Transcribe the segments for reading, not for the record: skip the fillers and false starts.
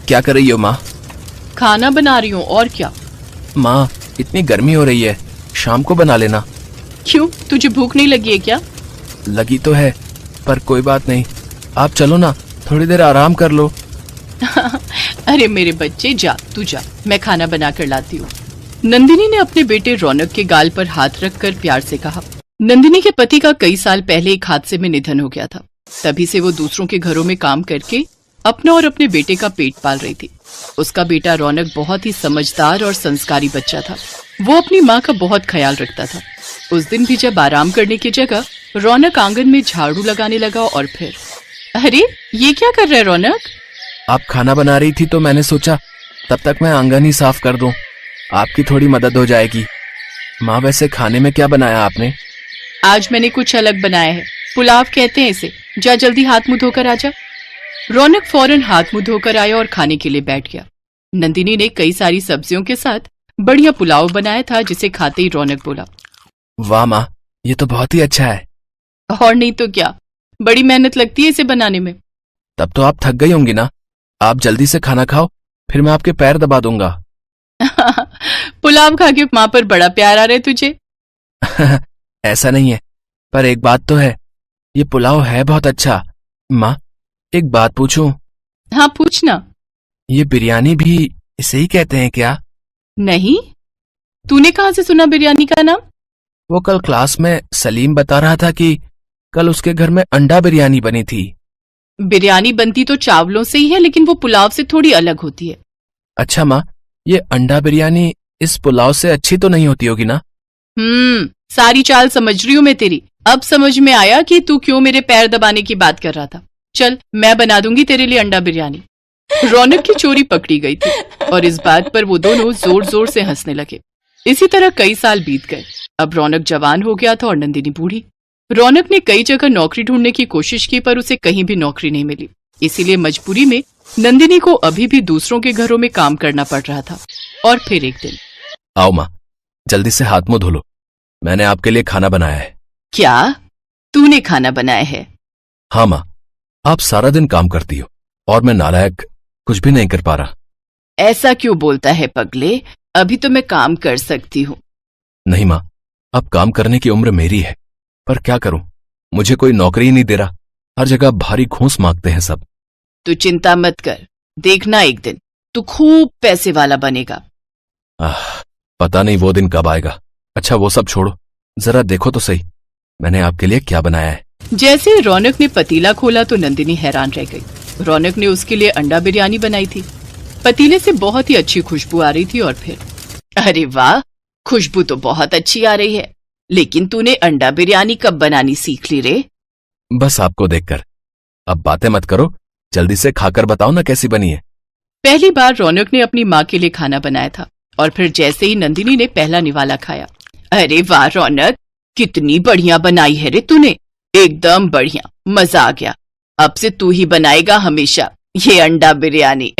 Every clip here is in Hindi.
क्या कर रही हो माँ? खाना बना रही हूँ, और क्या। माँ, इतनी गर्मी हो रही है, शाम को बना लेना। क्यों, तुझे भूख नहीं लगी है क्या? लगी तो है, पर कोई बात नहीं, आप चलो ना, थोड़ी देर आराम कर लो। अरे मेरे बच्चे, जा तू जा, मैं खाना बना कर लाती हूँ। नंदिनी ने अपने बेटे रौनक के गाल पर हाथ रखकर प्यार से कहा। नंदिनी के पति का कई साल पहले एक हादसे में निधन हो गया था। तभी से वो दूसरों के घरों में काम करके अपना और अपने बेटे का पेट पाल रही थी। उसका बेटा रौनक बहुत ही समझदार और संस्कारी बच्चा था। वो अपनी माँ का बहुत ख्याल रखता था। उस दिन भी जब आराम करने की जगह रौनक आंगन में झाड़ू लगाने लगा और फिर, अरे ये क्या कर रहा है रौनक? आप खाना बना रही थी तो मैंने सोचा तब तक मैं आंगन ही साफ कर दूं, आपकी थोड़ी मदद हो जाएगी। माँ, वैसे खाने में क्या बनाया आपने? आज मैंने कुछ अलग बनाया है, पुलाव कहते हैं इसे। जा जल्दी हाथ मुंह धोकर आजा। रौनक फौरन हाथ मुंह धोकर आया और खाने के लिए बैठ गया। नंदिनी ने कई सारी सब्जियों के साथ बढ़िया पुलाव बनाया था, जिसे खाते ही रौनक बोला, वाह माँ, ये तो बहुत ही अच्छा है। और नहीं तो क्या, बड़ी मेहनत लगती है इसे बनाने में। तब तो आप थक गई होंगी ना, आप जल्दी से खाना खाओ, फिर मैं आपके पैर दबा दूंगा। पुलाव खा के माँ पर बड़ा प्यार आ रहा है तुझे। ऐसा नहीं है, पर एक बात तो है, ये पुलाव है बहुत अच्छा। माँ, एक बात पूछूं? हाँ पूछना। ये बिरयानी भी इसे ही कहते हैं क्या? नहीं, तूने कहाँ से सुना बिरयानी का नाम? वो कल क्लास में सलीम बता रहा था कि कल उसके घर में अंडा बिरयानी बनी थी। बिरयानी बनती तो चावलों से ही है, लेकिन वो पुलाव से थोड़ी अलग होती है। अच्छा माँ, ये अंडा बिरयानी इस पुलाव से अच्छी तो नहीं होती होगी ना? सारी चाल समझ रही हूँ मैं तेरी। अब समझ में आया कि तू क्यों मेरे पैर दबाने की बात कर रहा था। चल, मैं बना दूंगी तेरे लिए अंडा बिरयानी। रौनक की चोरी पकड़ी गई थी और इस बात पर वो दोनों जोर जोर से हंसने लगे। इसी तरह कई साल बीत गए। अब रौनक जवान हो गया था और नंदिनी बूढ़ी। रौनक ने कई जगह नौकरी ढूंढने की कोशिश की, पर उसे कहीं भी नौकरी नहीं मिली। इसीलिए मजबूरी में नंदिनी को अभी भी दूसरों के घरों में काम करना पड़ रहा था। और फिर एक दिन, आओ माँ, जल्दी से हाथ मुंह धो लो, मैंने आपके लिए खाना बनाया है। क्या तूने खाना बनाया है? हाँ माँ, आप सारा दिन काम करती हो और मैं नालायक कुछ भी नहीं कर पा रहा। ऐसा क्यों बोलता है पगले, अभी तो मैं काम कर सकती हूँ। नहीं माँ, अब काम करने की उम्र मेरी है, पर क्या करूं, मुझे कोई नौकरी ही नहीं दे रहा। हर जगह भारी घूंस मांगते हैं सब। तू चिंता मत कर, देखना एक दिन तू खूब पैसे वाला बनेगा। पता नहीं वो दिन कब आएगा। अच्छा वो सब छोड़ो, जरा देखो तो सही, मैंने आपके लिए क्या बनाया है। जैसे ही रौनक ने पतीला खोला तो नंदिनी हैरान रह गई। रौनक ने उसके लिए अंडा बिरयानी बनाई थी। पतीले से बहुत ही अच्छी खुशबू आ रही थी और फिर, अरे वाह, खुशबू तो बहुत अच्छी आ रही है, लेकिन तूने अंडा बिरयानी कब बनानी सीख ली रे? बस आपको देखकर। अब बातें मत करो, जल्दी से खाकर बताओ ना कैसी बनी है। पहली बार रौनक ने अपनी माँ के लिए खाना बनाया था और फिर जैसे ही नंदिनी ने पहला निवाला खाया, अरे वाह रौनक, कितनी बढ़िया बनाई है रे तूने, एकदम बढ़िया, मजा आ गया। अब से तू ही बनाएगा हमेशा ये अंडा बिरयानी।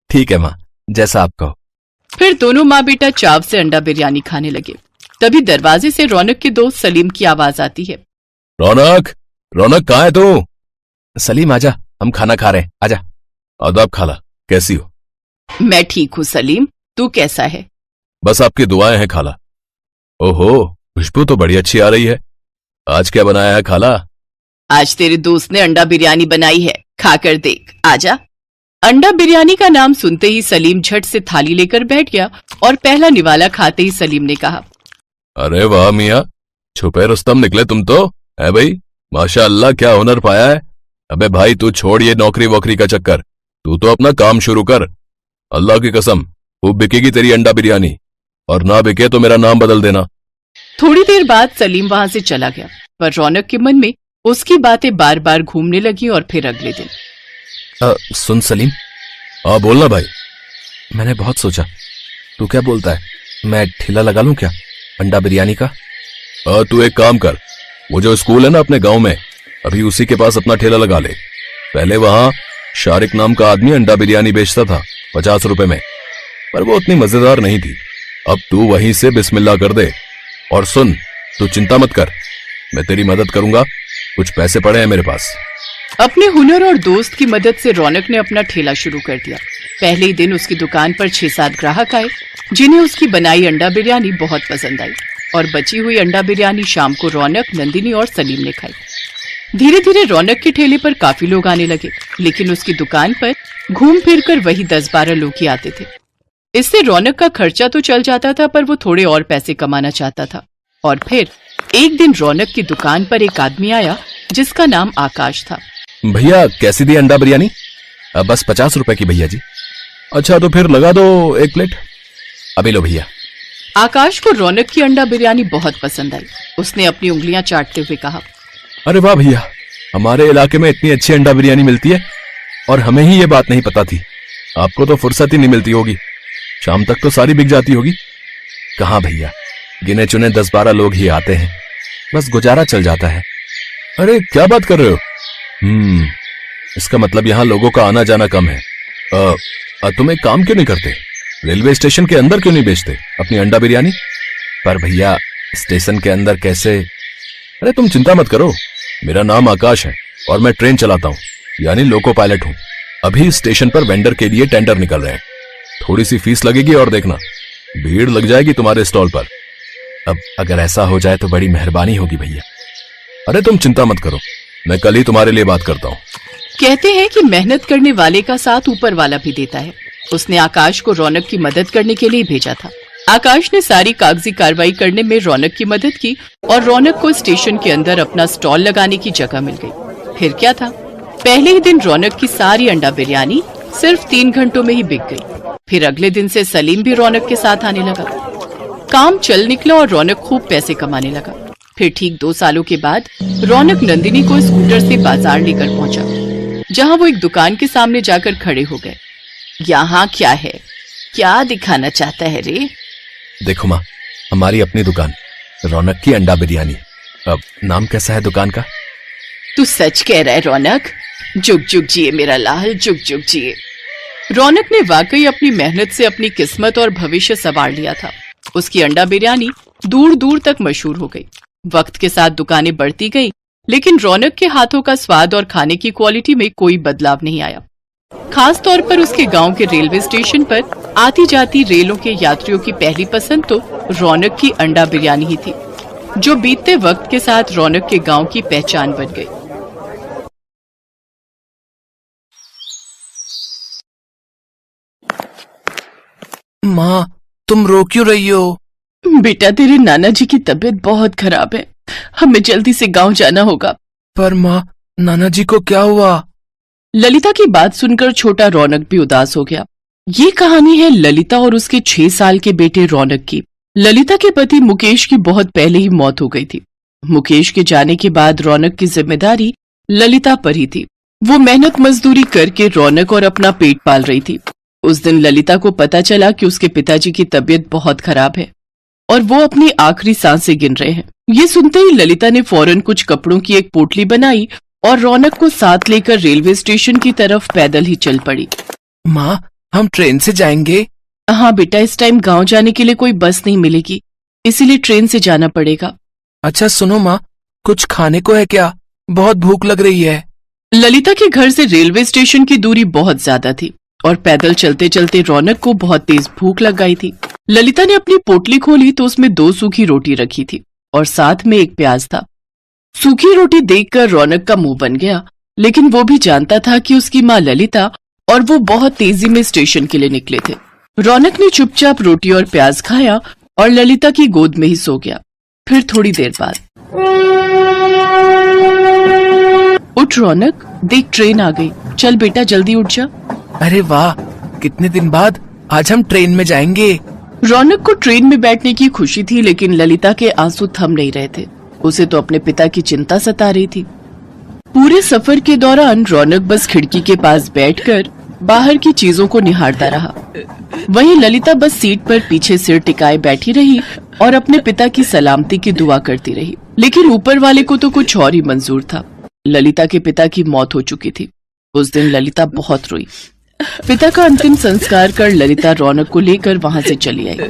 ठीक है माँ, जैसा आप कहो। फिर दोनों माँ बेटा चाव से अंडा बिरयानी खाने लगे। तभी दरवाजे से रौनक के दोस्त सलीम की आवाज आती है। रौनक, रौनक कहाँ है तू? सलीम आजा, हम खाना खा रहे हैं, आजा। आदाब खाला, कैसी हो? मैं ठीक हूँ सलीम, तू कैसा है? बस आपकी दुआएं हैं खाला। ओहो, खुशबू तो बड़ी अच्छी आ रही है। आज क्या बनाया है खाला? आज तेरे दोस्त ने अंडा बिरयानी बनाई है, खाकर देख, आजा। अंडा बिरयानी का नाम सुनते ही सलीम झट से थाली लेकर बैठ गया और पहला निवाला खाते ही सलीम ने कहा, अरे वाह मियाँ, छुपे रुस्तम निकले तुम तो, है भाई, माशाअल्लाह, क्या हुनर पाया है। अबे भाई तू छोड़ ये नौकरी वोकरी का चक्कर, तू तो अपना काम शुरू कर। अल्लाह की कसम खूब बिकेगी तेरी अंडा बिरयानी, और ना बिके तो मेरा नाम बदल देना। थोड़ी देर बाद सलीम वहां से चला गया, पर रौनक के मन में उसकी बातें बार बार घूमने लगी। और फिर अगले दिन, सुन सलीम। हाँ बोलना भाई। मैंने बहुत सोचा, तू क्या बोलता है, मैं ठेला लगा लूं क्या अंडा बिरयानी का? तू एक काम कर, वो जो स्कूल है ना अपने गांव में, अभी उसी के पास अपना ठेला लगा ले। पहले वहां शारिक नाम का आदमी अंडा बिरयानी बेचता था 50 रुपए में, पर वो उतनी मजेदार नहीं थी। अब तू वहीं से बिस्मिल्लाह कर दे। और सुन, तू चिंता मत कर, मैं तेरी मदद करूंगा, कुछ पैसे पड़े हैं मेरे पास। अपने हुनर और दोस्त की मदद से रौनक ने अपना ठेला शुरू कर दिया। पहले ही दिन उसकी दुकान पर 6-7 ग्राहक आए, जिन्हें उसकी बनाई अंडा बिरयानी बहुत पसंद आई और बची हुई अंडा बिरयानी शाम को रौनक, नंदिनी और सलीम ने खाई। धीरे धीरे रौनक के ठेले पर काफी लोग आने लगे, लेकिन उसकी दुकान पर घूम फिर कर वही 10-12 लोग ही आते थे। इससे रौनक का खर्चा तो चल जाता था, पर वो थोड़े और पैसे कमाना चाहता था। और फिर एक दिन रौनक की दुकान पर एक आदमी आया जिसका नाम आकाश था। भैया कैसी दी अंडा बिरयानी? बस 50 रुपए की भैया जी। अच्छा तो फिर लगा दो 1 प्लेट। अभी लो भैया। आकाश को रौनक की अंडा बिरयानी बहुत पसंद आई। उसने अपनी उंगलियां चाटते हुए कहा, अरे वाह भैया, हमारे इलाके में इतनी अच्छी अंडा बिरयानी मिलती है और हमें ही ये बात नहीं पता थी। आपको तो फुर्सत ही नहीं मिलती होगी, शाम तक तो सारी बिक जाती होगी। कहाँ भैया, गिने चुने 10-12 लोग ही आते हैं, बस गुजारा चल जाता है। अरे क्या बात कर रहे हो? इसका मतलब यहाँ लोगों का आना जाना कम है। तुम एक काम क्यों नहीं करते, रेलवे स्टेशन के अंदर क्यों नहीं बेचते अपनी अंडा बिरयानी? पर भैया स्टेशन के अंदर कैसे? अरे तुम चिंता मत करो, मेरा नाम आकाश है और मैं ट्रेन चलाता हूँ, यानी लोको पायलट हूँ। अभी स्टेशन पर वेंडर के लिए टेंडर निकल रहे हैं, थोड़ी सी फीस लगेगी और देखना भीड़ लग जाएगी तुम्हारे स्टॉल पर। अब अगर ऐसा हो जाए तो बड़ी मेहरबानी होगी भैया। अरे तुम चिंता मत करो, मैं कल ही तुम्हारे लिए बात करता हूँ। कहते हैं कि मेहनत करने वाले का साथ ऊपर वाला भी देता है। उसने आकाश को रौनक की मदद करने के लिए भेजा था। आकाश ने सारी कागजी कार्रवाई करने में रौनक की मदद की और रौनक को स्टेशन के अंदर अपना स्टॉल लगाने की जगह मिल गई। फिर क्या था, पहले ही दिन रौनक की सारी अंडा बिरयानी सिर्फ 3 घंटों में ही बिक गई। फिर अगले दिन से सलीम भी रौनक के साथ आने लगा। काम चल निकला और रौनक खूब पैसे कमाने लगा। फिर ठीक 2 सालों के बाद रौनक नंदिनी को स्कूटर से बाजार लेकर पहुंचा, जहां वो एक दुकान के सामने जाकर खड़े हो गए। यहाँ क्या है, क्या दिखाना चाहता है रे? देखो माँ, हमारी अपनी दुकान, रौनक की अंडा बिरयानी। अब नाम कैसा है दुकान का? तू सच कह रहा है रौनक? जुग जुग जिए मेरा लाल, जुग जुग जिए। रौनक ने वाकई अपनी मेहनत से अपनी किस्मत और भविष्य संवार लिया था। उसकी अंडा बिरयानी दूर दूर तक मशहूर हो गई। वक्त के साथ दुकानें बढ़ती गई, लेकिन रौनक के हाथों का स्वाद और खाने की क्वालिटी में कोई बदलाव नहीं आया। खास तौर पर उसके गांव के रेलवे स्टेशन पर आती जाती रेलों के यात्रियों की पहली पसंद तो रौनक की अंडा बिरयानी ही थी, जो बीतते वक्त के साथ रौनक के गांव की पहचान बन गई। माँ, तुम रो क्यों रही हो? बेटा, तेरे नाना जी की तबीयत बहुत खराब है, हमें जल्दी से गांव जाना होगा। पर माँ, नाना जी को क्या हुआ? ललिता की बात सुनकर छोटा रौनक भी उदास हो गया। ये कहानी है ललिता और उसके 6 साल के बेटे रौनक की। ललिता के पति मुकेश की बहुत पहले ही मौत हो गई थी। मुकेश के जाने के बाद रौनक की जिम्मेदारी ललिता पर ही थी। वो मेहनत मजदूरी करके रौनक और अपना पेट पाल रही थी। उस दिन ललिता को पता चला कि उसके पिताजी की तबीयत बहुत खराब है और वो अपनी आखिरी सांसें गिन रहे हैं। ये सुनते ही ललिता ने फौरन कुछ कपड़ों की एक पोटली बनाई और रौनक को साथ लेकर रेलवे स्टेशन की तरफ पैदल ही चल पड़ी। माँ, हम ट्रेन से जाएंगे? हाँ बेटा, इस टाइम गांव जाने के लिए कोई बस नहीं मिलेगी, इसीलिए ट्रेन से जाना पड़ेगा। अच्छा सुनो माँ, कुछ खाने को है क्या? बहुत भूख लग रही है। ललिता के घर से रेलवे स्टेशन की दूरी बहुत ज्यादा थी और पैदल चलते चलते रौनक को बहुत तेज भूख लग गई थी। ललिता ने अपनी पोटली खोली तो उसमें 2 सूखी रोटी रखी थी और साथ में एक प्याज था। सूखी रोटी देखकर रौनक का मुंह बन गया, लेकिन वो भी जानता था कि उसकी माँ ललिता और वो बहुत तेजी में स्टेशन के लिए निकले थे। रौनक ने चुपचाप रोटी और प्याज खाया और ललिता की गोद में ही सो गया। फिर थोड़ी देर बाद, उठ रौनक, देख ट्रेन आ गई, चल बेटा जल्दी उठ जा। अरे वाह, कितने दिन बाद आज हम ट्रेन में जाएंगे। रौनक को ट्रेन में बैठने की खुशी थी, लेकिन ललिता के आंसू थम नहीं रहे थे। उसे तो अपने पिता की चिंता सता रही थी। पूरे सफर के दौरान रौनक बस खिड़की के पास बैठकर बाहर की चीजों को निहारता रहा। वहीं ललिता बस सीट पर पीछे सिर टिकाए बैठी रही और अपने पिता की सलामती की दुआ करती रही। लेकिन ऊपर वाले को तो कुछ और ही मंजूर था। ललिता के पिता की मौत हो चुकी थी। उस दिन ललिता बहुत रोई। पिता का अंतिम संस्कार कर ललिता रौनक को लेकर वहां से चली आई।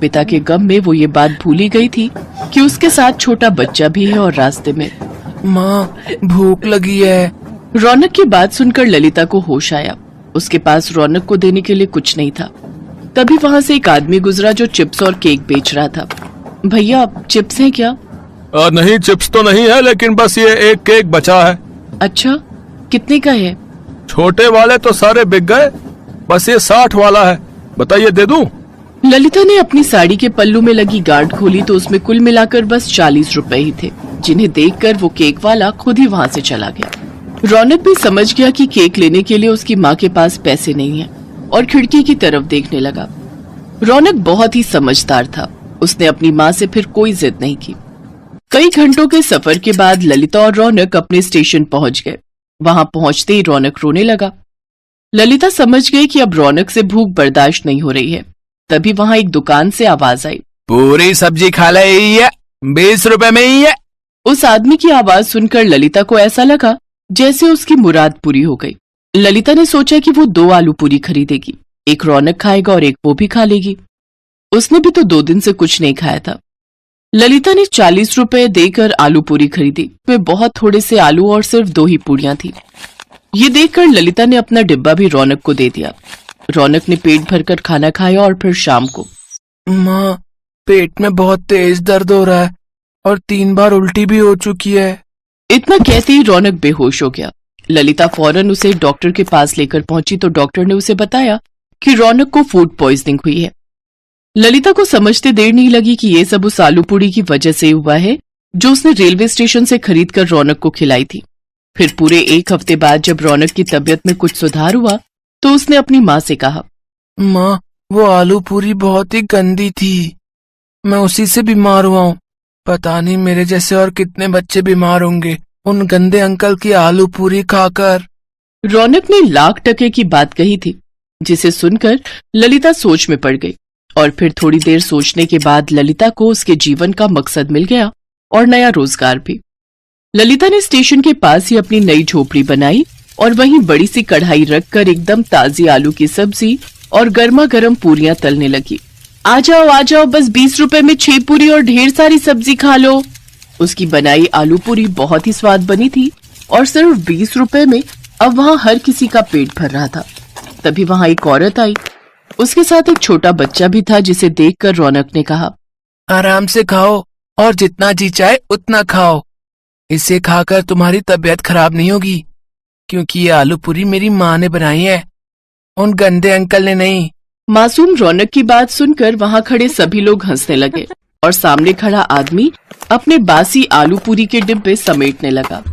पिता के गम में वो ये बात भूल ही गई थी कि उसके साथ छोटा बच्चा भी है और रास्ते में। माँ, भूख लगी है, रौनक की बात सुनकर ललिता को होश आया। उसके पास रौनक को देने के लिए कुछ नहीं था। तभी वहां से एक आदमी गुजरा जो चिप्स और केक बेच रहा था। भैया, चिप्स हैं क्या? नहीं, चिप्स तो नहीं है, लेकिन बस ये एक केक बचा है। अच्छा, कितने का है? छोटे वाले तो सारे बिक गए, बस ये 60 वाला है। बताइए, दे दूं? ललिता ने अपनी साड़ी के पल्लू में लगी गार्ड खोली तो उसमें कुल मिलाकर बस 40 रुपए ही थे, जिन्हें देखकर वो केक वाला खुद ही वहां से चला गया। रौनक भी समझ गया कि केक लेने के लिए उसकी माँ के पास पैसे नहीं है और खिड़की की तरफ देखने लगा। रौनक बहुत ही समझदार था। उसने अपनी माँ से फिर कोई जिद नहीं की। कई घंटों के सफर के बाद ललिता और रौनक अपने स्टेशन पहुंच गए। वहां पहुंचते ही रौनक रोने लगा। ललिता समझ गई कि अब रौनक से भूख बर्दाश्त नहीं हो रही है। तभी वहां एक दुकान से आवाज आई, पूरी सब्जी खा ले, 20 रुपए में ही है। उस आदमी की आवाज सुनकर ललिता को ऐसा लगा जैसे उसकी मुराद पूरी हो गई। ललिता ने सोचा कि वो 2 आलू पूरी खरीदेगी, एक रौनक खाएगा और एक वो भी खा लेगी। उसने भी तो 2 दिन से कुछ नहीं खाया था। ललिता ने 40 रुपए देकर आलू पूरी खरीदी। वे बहुत थोड़े से आलू और सिर्फ 2 ही पूरियां थी। ये देखकर ललिता ने अपना डिब्बा भी रौनक को दे दिया। रौनक ने पेट भरकर खाना खाया और फिर शाम को, माँ, पेट में बहुत तेज दर्द हो रहा है और 3 बार उल्टी भी हो चुकी है। इतना कहते ही रौनक बेहोश हो गया। ललिता फौरन उसे डॉक्टर के पास लेकर पहुंची तो डॉक्टर ने उसे बताया कि रौनक को फूड पॉइजनिंग हुई है। ललिता को समझते देर नहीं लगी कि ये सब उस आलू पूरी की वजह से हुआ है जो उसने रेलवे स्टेशन से खरीद कर रौनक को खिलाई थी। फिर पूरे 1 हफ्ते बाद जब रौनक की तबीयत में कुछ सुधार हुआ तो उसने अपनी माँ से कहा, माँ, वो आलू पूरी बहुत ही गंदी थी, मैं उसी से बीमार हुआ हूँ। पता नहीं मेरे जैसे और कितने बच्चे बीमार होंगे उन गंदे अंकल की आलू पूरी खाकर। रौनक ने लाख टके की बात कही थी, जिसे सुनकर ललिता सोच में पड़ गई। और फिर थोड़ी देर सोचने के बाद ललिता को उसके जीवन का मकसद मिल गया और नया रोजगार भी। ललिता ने स्टेशन के पास ही अपनी नई झोपड़ी बनाई और वहीं बड़ी सी कढ़ाई रखकर एकदम ताजी आलू की सब्जी और गर्मा गर्म पूरियां तलने लगी। आ जाओ, बस 20 रुपए में 6 पूरी और ढेर सारी सब्जी खा लो। उसकी बनाई आलू पूरी बहुत ही स्वाद बनी थी और सिर्फ 20 रुपए में अब वहां हर किसी का पेट भर रहा था। तभी वहां एक औरत आई। उसके साथ एक छोटा बच्चा भी था, जिसे देखकर रौनक ने कहा, आराम से खाओ और जितना जी चाहे उतना खाओ। इसे खाकर तुम्हारी तबीयत खराब नहीं होगी, क्योंकि ये आलू पूरी मेरी माँ ने बनाई है, उन गंदे अंकल ने नहीं। मासूम रौनक की बात सुनकर वहां खड़े सभी लोग हंसने लगे और सामने खड़ा आदमी अपने बासी आलू पूरी के डिब्बे समेटने लगा।